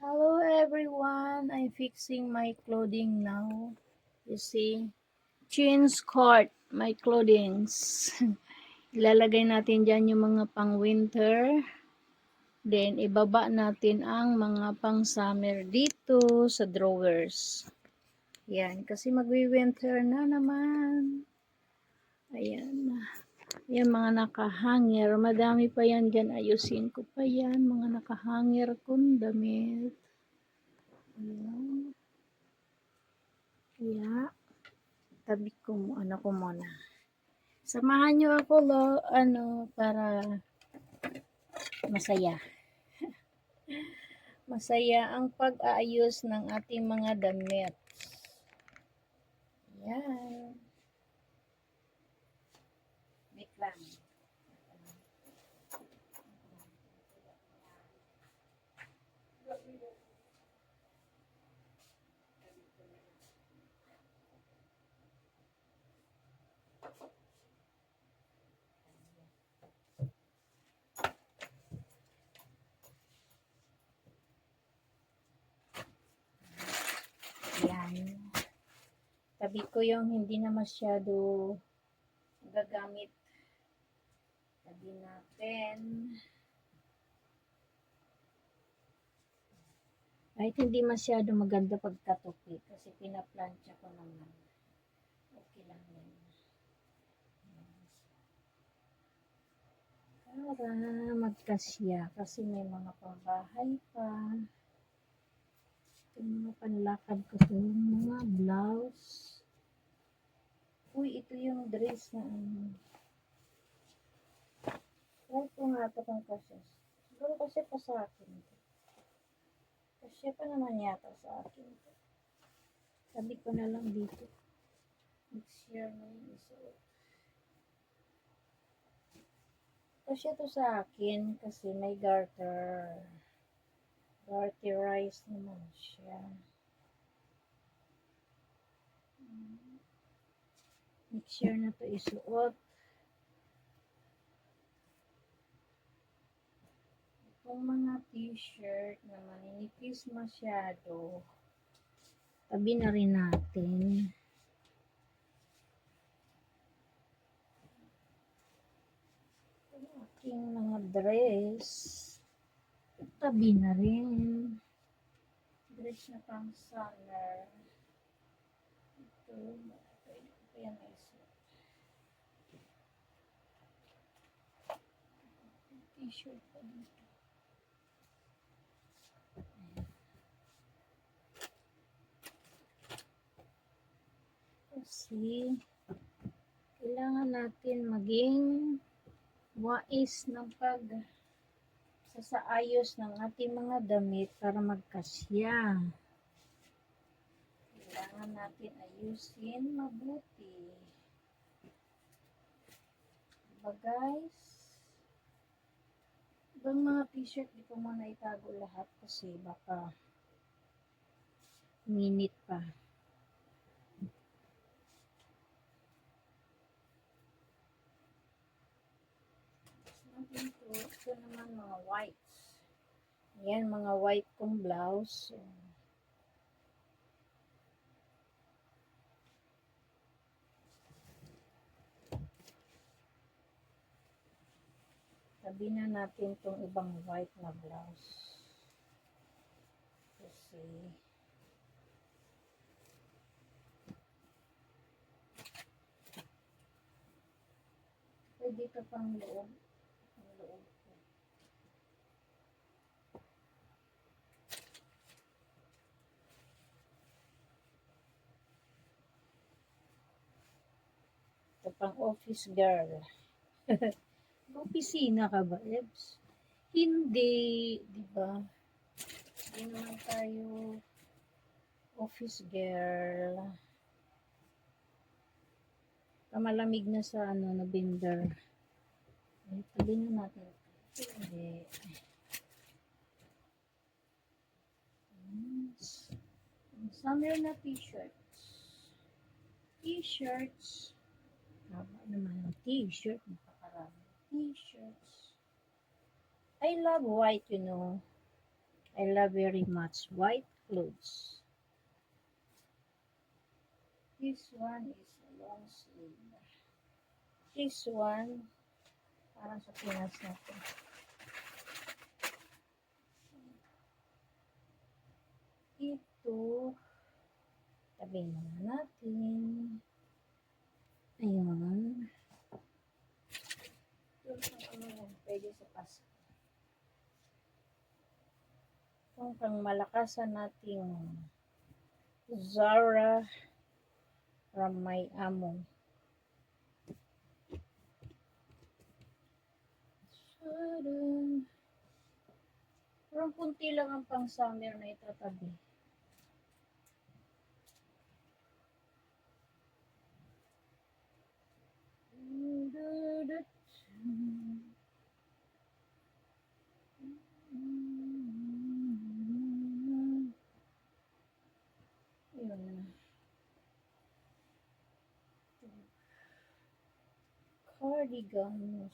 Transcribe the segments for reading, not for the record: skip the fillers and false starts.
Hello everyone, I'm fixing my clothing now. You see, jeans skirt, my clothings. Ilalagay natin dyan yung mga pang winter. Then, ibaba natin ang mga pang summer dito sa drawers. Yan, kasi magwi-winter na naman. Ayan. Yan, mga nakahanger. Madami pa yan dyan. Ayusin ko pa yan. Mga nakahanger kong damit. Ayan. Kaya, tabi ko ano ko muna. Samahan niyo ako para masaya. Masaya ang pag-aayos ng ating mga damit. Yan. Wait lang. Yan. Tabi ko yung hindi na masyado gagamit. Tabi natin. Kahit hindi masyado maganda pagkatupi kasi pinaplansya ko naman. Okay lang yan. Para magkasya kasi may mga pambahay pa. Ito mga panlakad ko to, mga blouse. Uy, ito yung dress na Try ko nga ito kung kasya. Siguro kasi pa sa akin. Kasya pa naman yata sa akin. Sabi ko na lang dito. Mag-share na yung isa. Kasya to sa akin kasi may garter. Garterized naman siya. Mixture na to isuot. Itong mga t-shirt na maninipis masyado, tabi na rin natin. Itong aking mga dress, tabi na rin. Dress na pang summer. Ito, pwede ko pa yan isuot. T-shirt pa dito. Kasi, kailangan natin maging wais ng sasaayos ng ating mga damit para magkasya. Kailangan natin ayusin mabuti. Diba guys? Ibang mga t-shirt, di ko muna itago lahat kasi baka minute pa. Ito naman mga whites. Ayan, mga white kong blouse. Tabi na natin itong ibang white na blouse. Kasi pwede ka pang loob. Ang loob ko. Ito pang office girl. Opisina ka ba, Ebs? Hindi, di ba? Hindi naman tayo office girl. Kamalamig na sa November. Tabi na natin. Hindi. Summer na t-shirts. T-shirts. Haba naman ang t-shirt. Napakarami. T-shirts. I love white, you know. I love very much white clothes. This one is a long sleeve. This one, parang sa Pinas natin. Ito, tabi muna natin. Ayun. Ito ano yan, pwede sa Pasko. Itong pang malakasan nating Zara from my amo. Parang kunti lang ang pang summer na itatabi. Yun. Cardigans.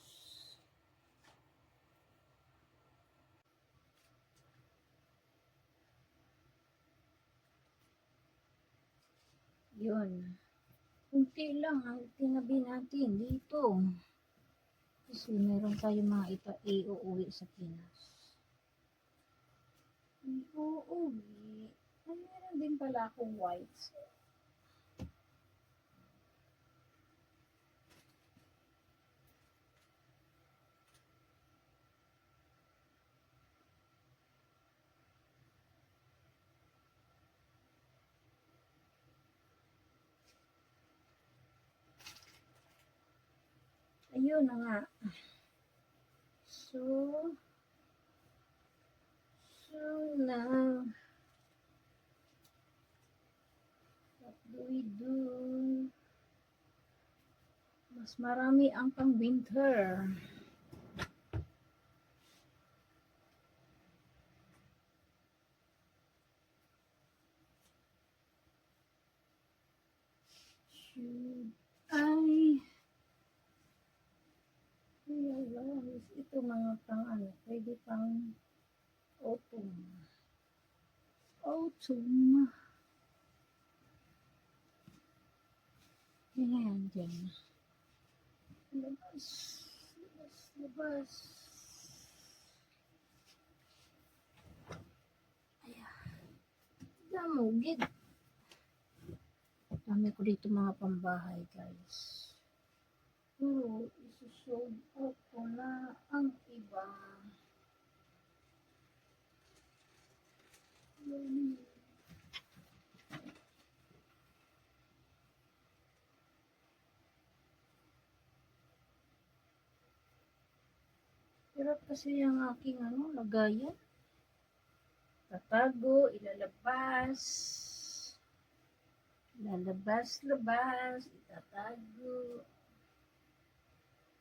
Yun. Kunti lang ang tinabi natin dito. Kasi meron tayong mga iuuwi sa Pinas. Iuuwi. Ay, meron din pala akong whites. Ayun na nga. So now, what do we do? Mas marami ang pang winter. Should I realize ito mga pang ano, pwede pang autumn. Autumn. Yan, dyan. Labas. Labas, labas. Ayan. Damugid. Dami ko dito mga pambahay, guys. Pero, isusold out ko na ang iba. Hirap kasi yung aking lagayan. Tatago, ilalabas. Lalabas-labas, itatago.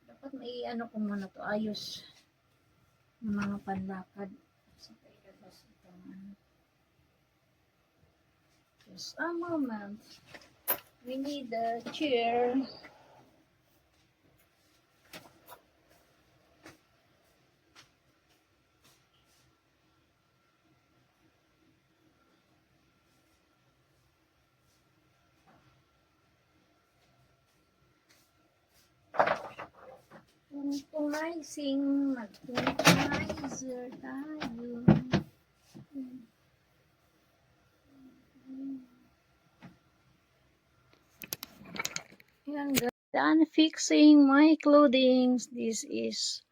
Dapat may ko muna to, ayos. Ng mga panlakad. Sa ilabas ito. Just a moment. We need a chair. Tungtunizing, mag-tungtunizer tayo. Yan guys, done fixing my clothing. This is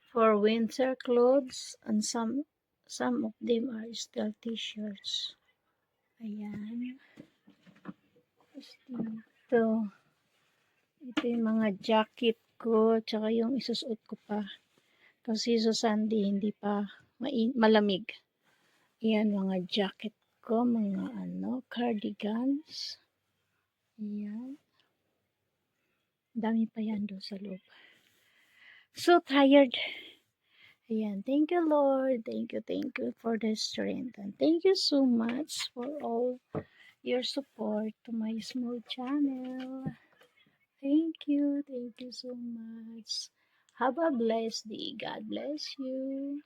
for winter clothes and some of them are still t-shirts. Ayan. Ito yung mga jacket ko, tsaka yung isusuot ko pa. Kasi sa Sunday, hindi pa malamig. Ayan, mga jacket ko, mga cardigans. Ayan. Dami pa yan doon sa loob. So tired. Ayan, thank you Lord. Thank you for the strength. And thank you so much for all your support to my small channel. Thank you so much. Have a blessed day. God bless you.